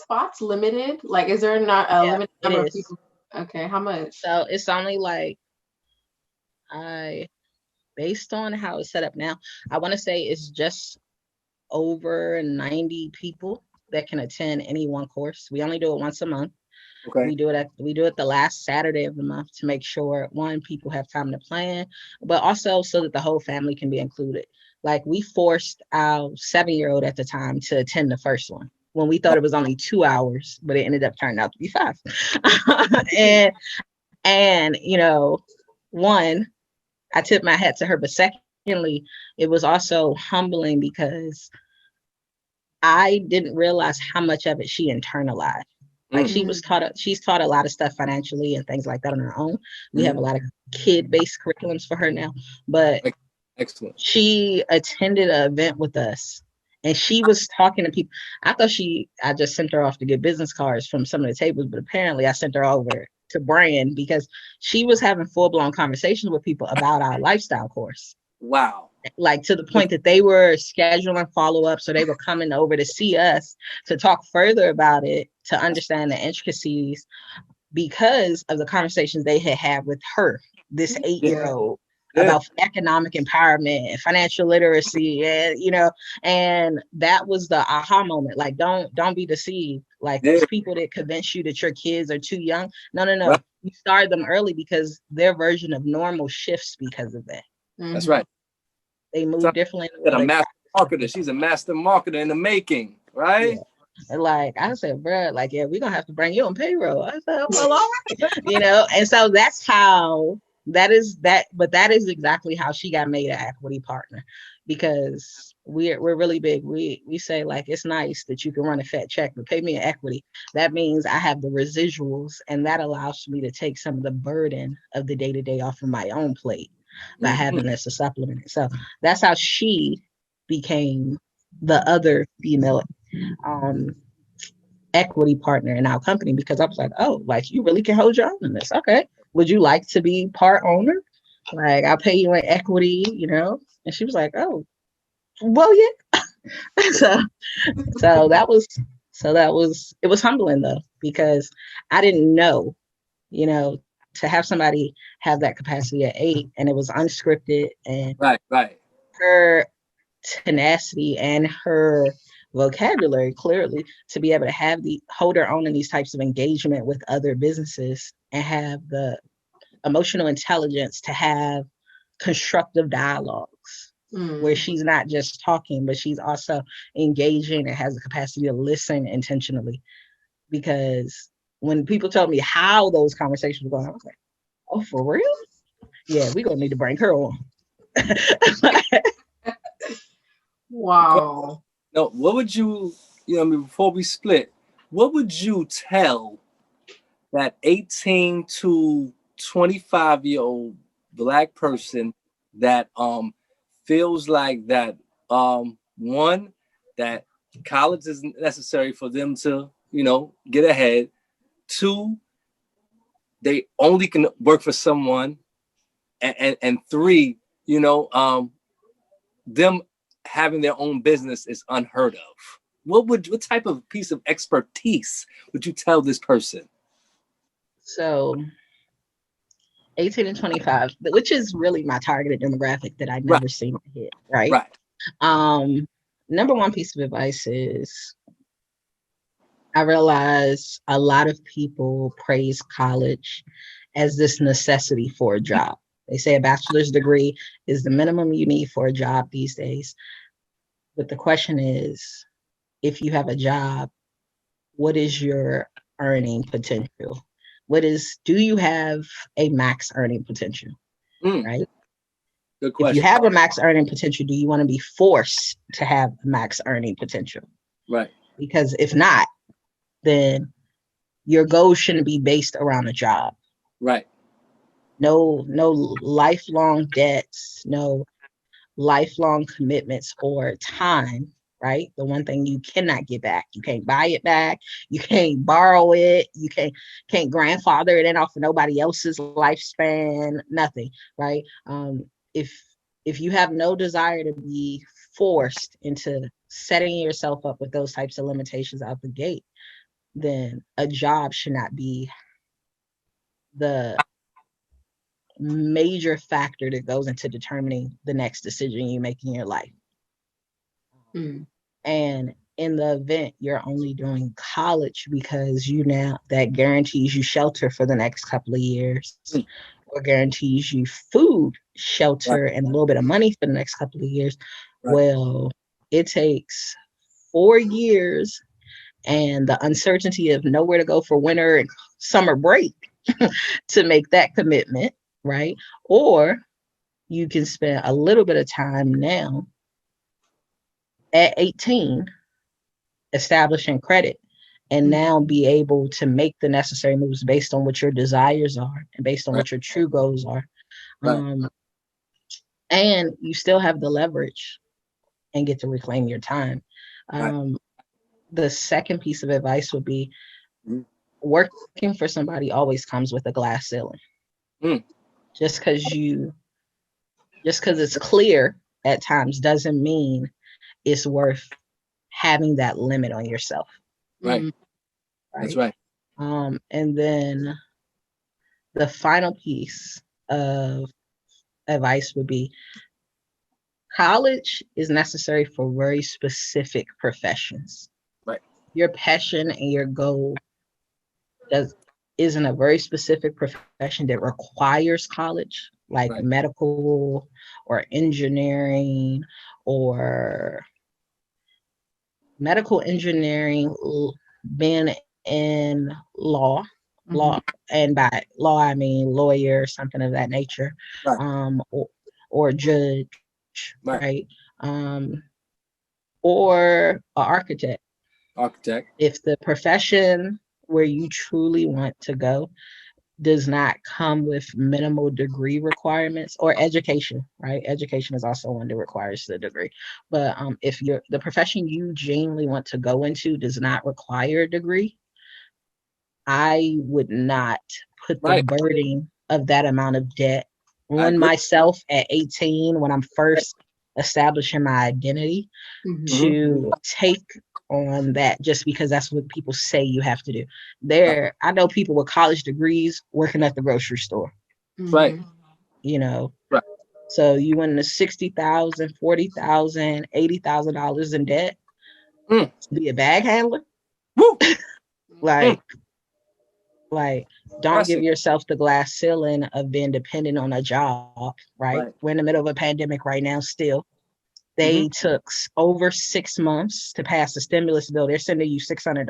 spots limited? Like, is there not a Yeah, limited it number of is. people? Okay, how much? So it's only like I based on how it's set up now, I want to say it's just over 90 people that can attend any one course. We only do it once a month. Okay. We do it the last Saturday of the month to make sure one, people have time to plan, but also so that the whole family can be included. Like we forced our 7-year-old at the time to attend the first one when we thought it was only 2 hours, but it ended up turning out to be five. and one, I tip my hat to her, but secondly, it was also humbling because I didn't realize how much of it she internalized. Like Mm. she's taught a lot of stuff financially and things like that on her own. We have a Mm. lot of kid-based curriculums for her now, but Excellent. she attended an event with us and she was talking to people. I just sent her off to get business cards from some of the tables, but apparently I sent her over to brand because she was having full-blown conversations with people about our lifestyle course, Wow. like to the point that they were scheduling follow-up, so they were coming over to see us to talk further about it, to understand the intricacies because of the conversations they had had with her, this 8-year-old, Yeah. about economic empowerment and financial literacy, and and that was the aha moment. Like, don't be deceived. Like Yeah. those people that convince you that your kids are too young. No, no, Right. no. You start them early because their version of normal shifts because of that. That's Mhm. right. They So move differently in the got world. a They master practice marketer. differently. She's a master marketer in the making, Yeah. right? And like I said, bro, like, yeah, we're gonna have to bring you on payroll. I said, well, all right. And so that's how but that is exactly how she got made an equity partner, because we're really big. We say, like, it's nice that you can run a fat check, but pay me an equity. That means I have the residuals, and that allows me to take some of the burden of the day-to-day off of my own plate by Mm-hmm. having this a supplement. So that's how she became the other female um equity partner in our company, because I was like, oh, like, you really can hold your own in this. Okay. Would you like to be part owner? Like, I'll pay you in equity. And she was like, oh, well, yeah. so so that was it was humbling though, because I didn't know, to have somebody have that capacity at 8, and it was unscripted, and Right, right. her tenacity and her vocabulary, clearly, to be able to hold her own in these types of engagement with other businesses, and have the emotional intelligence to have constructive dialogues where Mm. she's not just talking, but she's also engaging and has the capacity to listen intentionally. Because when people told me how those conversations were going, I was like, oh, for real? Yeah, we're gonna need to bring her on. Wow. No, what would you, I mean, before we split, what would you tell that 18 to 25-year-old black person that feels like that one, that college isn't necessary for them to, get ahead. Two, they only can work for someone, and three, them having their own business is unheard of. What type of piece of expertise would you tell this person? So 18 and 25, which is really my targeted demographic that I Right, never seem to hit, right? right. Um, Number one piece of advice is, I realize a lot of people praise college as this necessity for a job. They say a bachelor's degree is the minimum you need for a job these days. But the question is, if you have a job, what is your earning potential? Do you have a max earning potential, Mm, right? good If you question. have a max earning potential, do you want to be forced to have a max earning potential? Right, Because if not, then your goals shouldn't be based around a job. right. No lifelong debts, no lifelong commitments or time, right? The one thing you cannot get back. You can't buy it back. You can't borrow it. You can't grandfather it in off of nobody else's lifespan, nothing, right? If if you have no desire to be forced into setting yourself up with those types of limitations out the gate, then a job should not be the major factor that goes into determining the next decision you make in your life. Mm. And in the event you're only doing college because that guarantees you shelter for the next couple of years, or guarantees you food, shelter, and a little bit of money for the next couple of years. Right. Well, it takes 4 years and the uncertainty of nowhere to go for winter and summer break to make that commitment, right? Or you can spend a little bit of time now at 18 establishing credit and now be able to make the necessary moves based on what your desires are and based on what your true goals are. And you still have the leverage and get to reclaim your time. The second piece of advice would be working for somebody always comes with a glass ceiling. Just because it's clear at times doesn't mean it's worth having that limit on yourself. Right. That's right. And then the final piece of advice would be college is necessary for very specific professions. Right. Your passion and your goal isn't a very specific profession that requires college, like medical or engineering or medical engineering, being in law, and by law I mean lawyer, something of that nature, or judge, right? Or an architect. If the profession where you truly want to go does not come with minimal degree requirements, or education, right? Education is also one that requires the degree. But if the profession you genuinely want to go into does not require a degree, I would not put the burden of that amount of debt on myself at 18 when I'm first establishing my identity to take on that just because that's what people say you have to do. I know people with college degrees working at the grocery store. Right. You know. Right. So you went into $60,000, $40,000, $80,000 in debt to be a bag handler. Woo! Don't give yourself the glass ceiling of being dependent on a job, right? We're in the middle of a pandemic right now still. They took over 6 months to pass the stimulus bill. They're sending you $600.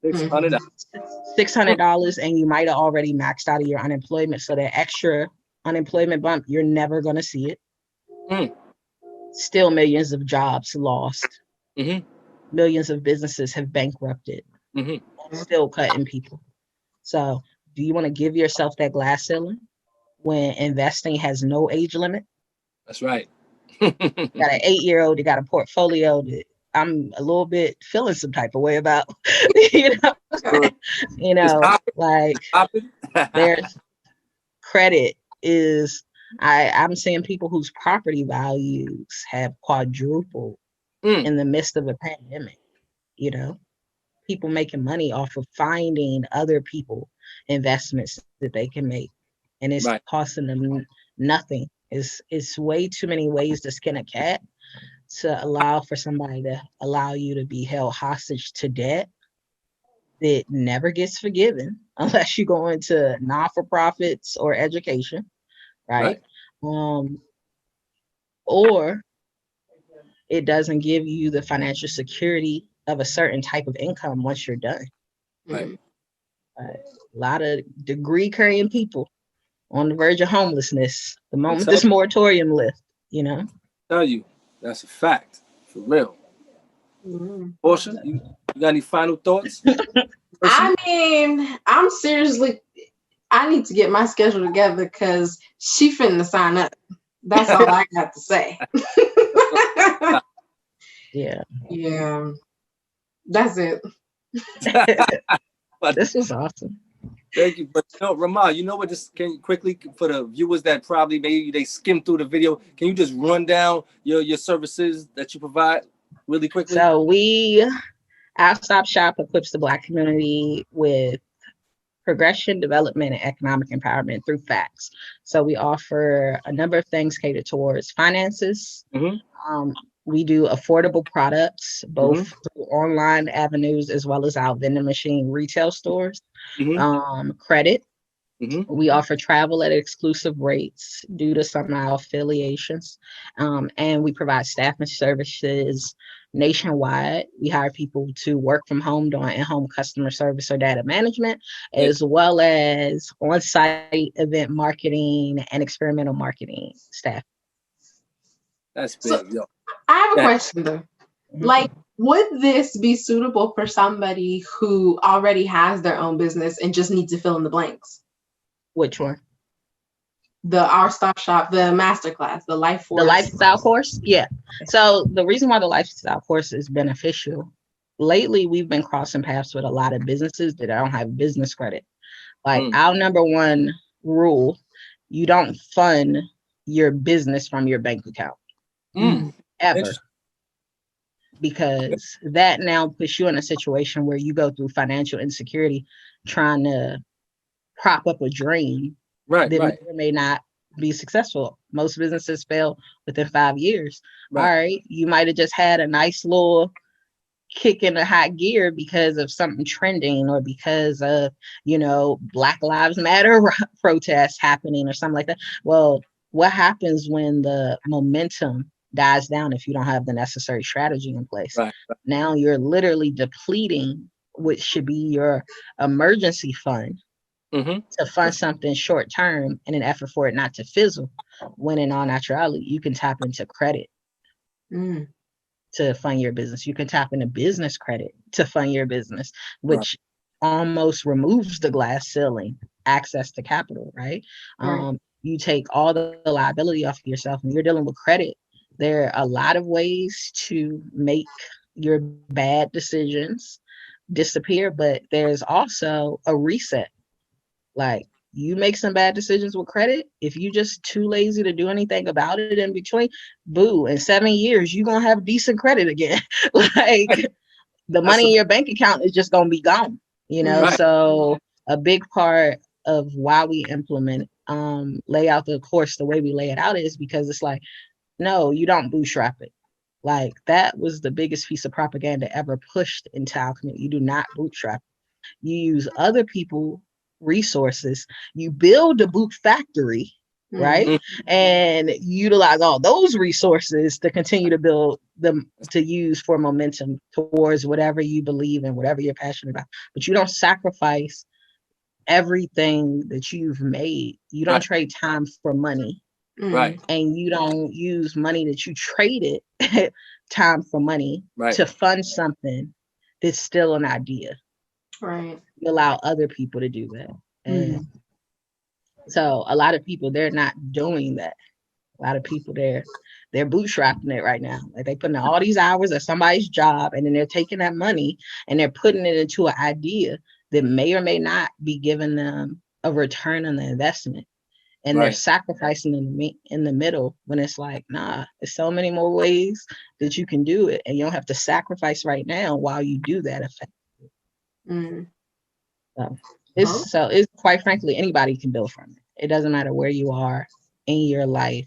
$600, and you might have already maxed out of your unemployment. So that extra unemployment bump, you're never going to see it. Still millions of jobs lost. Millions of businesses have bankrupted. Still cutting people. So do you want to give yourself that glass ceiling when investing has no age limit? That's right. Got an 8-year-old that got a portfolio that I'm a little bit feeling some type of way about. There's credit is I'm seeing people whose property values have quadrupled in the midst of a pandemic. People making money off of finding other people investments that they can make, and it's costing them nothing. It's way too many ways to skin a cat to allow for somebody to allow you to be held hostage to debt that never gets forgiven unless you go into non-for-profits or education, right? Or it doesn't give you the financial security of a certain type of income once you're done. A lot of degree carrying people on the verge of homelessness the moment this moratorium lifts, Tell you, that's a fact, for real. Portia, you got any final thoughts? I mean, I need to get my schedule together because she finna sign up. That's all I got to say. Yeah. That's it. This was awesome. Thank you. But Ramon, you know what? Just can you quickly, for the viewers that probably maybe they skim through the video, can you just run down your services that you provide really quickly? So we Our Stop Shop equips the Black community with progression, development, and economic empowerment through facts. So we offer a number of things catered towards finances. Um, we do affordable products, both through online avenues as well as our vending machine retail stores. Credit. We offer travel at exclusive rates due to some of our affiliations. And we provide staffing services nationwide. We hire people to work from home doing in-home customer service or data management, as well as on-site event marketing and experimental marketing staff. That's big. So, yo. I have a question though. Like, would this be suitable for somebody who already has their own business and just needs to fill in the blanks? Which one? The Our Stop Shop, the masterclass, the life force. The lifestyle course? Yeah. So the reason why the lifestyle course is beneficial, lately we've been crossing paths with a lot of businesses that don't have business credit. Like our number one rule, you don't fund your business from your bank account. Ever. Because that now puts you in a situation where you go through financial insecurity trying to prop up a dream that may or may not be successful. Most businesses fail within 5 years. All right, you might have just had a nice little kick in the hot gear because of something trending or because of, Black Lives Matter protests happening or something like that. Well, what happens when the momentum dies down if you don't have the necessary strategy in place? Now you're literally depleting what should be your emergency fund to fund something short term in an effort for it not to fizzle, when in all naturality, you can tap into credit to fund your business. You can tap into business credit to fund your business, which almost removes the glass ceiling, access to capital, right? You take all the liability off of yourself and you're dealing with credit. There are a lot of ways to make your bad decisions disappear, but there's also a reset. Like, you make some bad decisions with credit, if you just too lazy to do anything about it in between, boo, in 7 years, you're going to have decent credit again. Like, the money in your bank account is just going to be gone, So a big part of why we implement, lay out the course the way we lay it out is because it's like, no, you don't bootstrap it. Like, that was the biggest piece of propaganda ever pushed into our community. You do not bootstrap. You use other people resources, you build a boot factory, right? And utilize all those resources to continue to build them to use for momentum towards whatever you believe in, whatever you're passionate about. But you don't sacrifice everything that you've made. You don't trade time for money. And you don't use money that you traded time for money to fund something that's still an idea. You allow other people to do that. And so a lot of people, they're not doing that. A lot of people, they're bootstrapping it right now. Like, they putting in all these hours at somebody's job, and then they're taking that money and they're putting it into an idea that may or may not be giving them a return on the investment. And they're sacrificing in the middle, when it's like, nah, there's so many more ways that you can do it. And you don't have to sacrifice right now while you do that effectively. So it's quite frankly, anybody can build from it. It doesn't matter where you are in your life.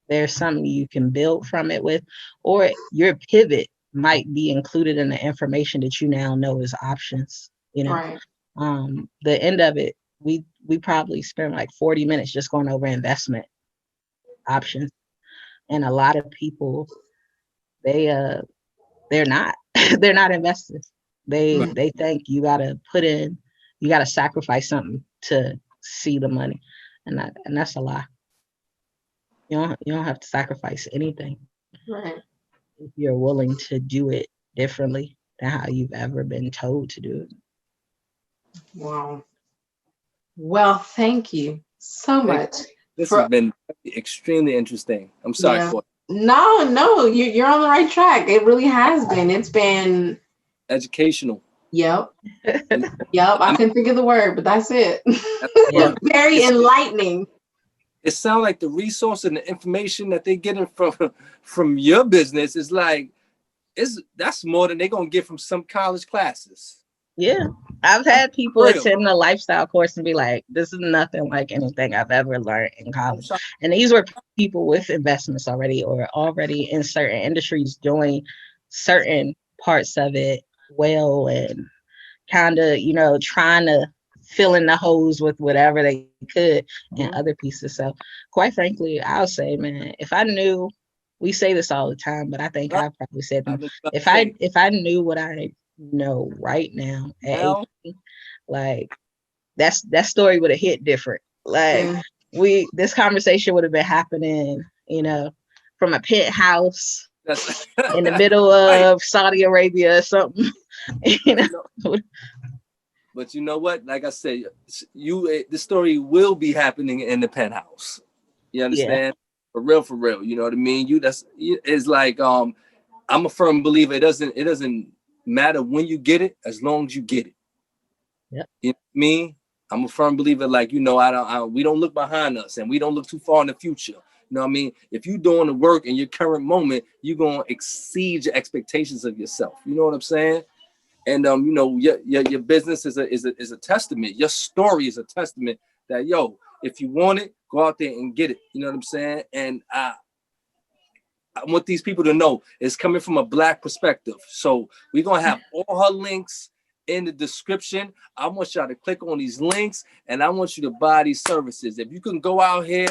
There's something you can build from it with, or your pivot might be included in the information that you now know as options. The end of it, we probably spend like 40 minutes just going over investment options. And a lot of people, they're not they're not investors. They think you gotta sacrifice something to see the money, and that's a lie. You don't have to sacrifice anything if you're willing to do it differently than how you've ever been told to do it. Wow. Well, thank you so much. This has been extremely interesting. I'm sorry for it. No, you're on the right track. It really has been. It's been educational. Yep. I couldn't think of the word, but that's it. Very enlightening. It sounds like the resource and the information that they're getting from your business is like, that's more than they're gonna get from some college classes. Yeah. I've had people Real. attend a lifestyle course and be like, this is nothing like anything I've ever learned in college. trying- And these were people with investments already or already in certain industries doing certain parts of it well and kind of, you know, trying to fill in the holes with whatever they could and other pieces. So quite frankly, I'll say, man, if I knew, we say this all the time, but I think I probably said I them. was about to If I knew what I know right now at Now, 18, like that story would have hit different. Like this conversation would have been happening, you know, from a penthouse that's in the middle right. of Saudi Arabia or something. You know? But you know what? Like I said, the story will be happening in the penthouse. You understand? For real. You know what I mean? It's like I'm a firm believer. It doesn't matter when you get it, as long as you get it. Yep. You know what I mean? I'm a firm believer. Like, you know, we don't look behind us and we don't look too far in the future. You know what I mean? If you're doing the work in your current moment, you're gonna exceed your expectations of yourself. You know what I'm saying? And you know, your business is a testament. Your story is a testament that, yo, if you want it, go out there and get it. You know what I'm saying? And I want these people to know it's coming from a Black perspective. So we're gonna have all her links in the description. I want y'all to click on these links and I want you to buy these services. If you can go out here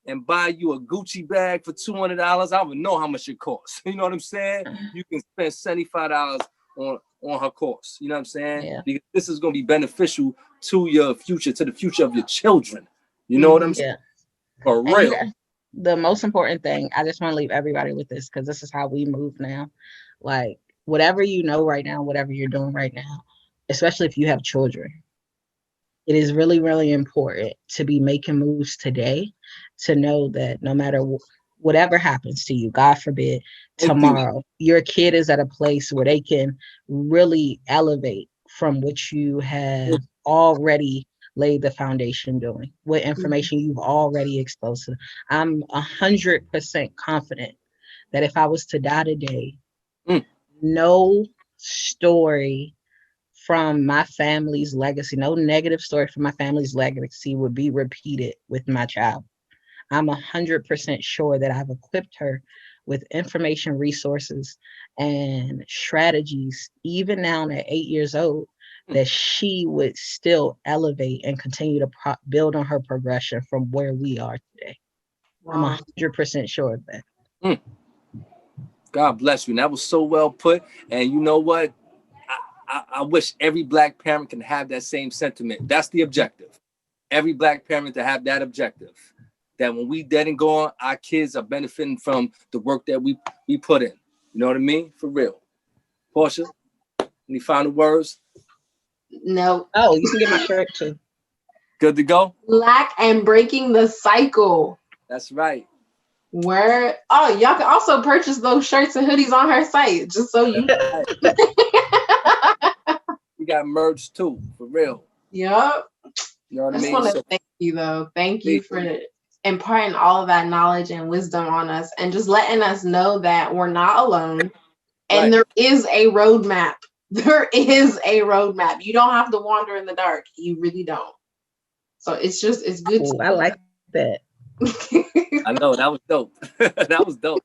and buy you a Gucci bag for $200, I would know how much it costs. You know what I'm saying? You can spend $75 on her course. You know what I'm saying? Yeah. Because this is going to be beneficial to your future, to the future of your children. You know what I'm saying? For real. The most important thing, I just want to leave everybody with this because this is how we move now. Like, whatever you know right now, whatever you're doing right now, especially if you have children, it is really, really important to be making moves today to know that no matter whatever happens to you, God forbid, tomorrow, your kid is at a place where they can really elevate from what you have already laid the foundation doing, what information you've already exposed to. I'm 100% confident that if I was to die today, no story from my family's legacy, no negative story from my family's legacy would be repeated with my child. I'm 100% sure that I've equipped her with information, resources, and strategies, even now at 8 years old, that she would still elevate and continue to build on her progression from where we are today. Wow. I'm 100% sure of that. God bless you. And that was so well put. And you know what? I wish every Black parent can have that same sentiment. That's the objective. Every Black parent to have that objective. That when we dead and gone, our kids are benefiting from the work that we put in. You know what I mean? For real. Portia, any final words? No. Oh, you can get my shirt too. Good to go? Black and breaking the cycle. That's right. Where y'all can also purchase those shirts and hoodies on her site, just so you know. We got merch too, for real. Yep. You know what I mean? I just want to thank you though. Thank you for imparting all of that knowledge and wisdom on us and just letting us know that we're not alone and there is a roadmap. There is a roadmap. You don't have to wander in the dark. You really don't. So it's good. Ooh, I like that. I know, that was dope. That was dope.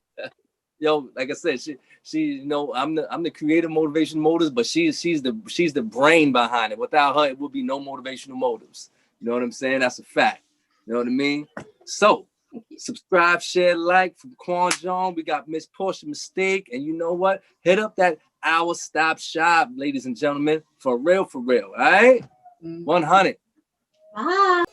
Yo, like I said, she you know, I'm the creative motivation motives, but she's the brain behind it. Without her, it would be no motivational motives. You know what I'm saying? That's a fact. You know what I mean? So subscribe, share, like from Quan John. We got Miss Portia Mistake. And you know what? Hit up that Our Stop Shop, ladies and gentlemen. For real, for real. All right? 100. Bye.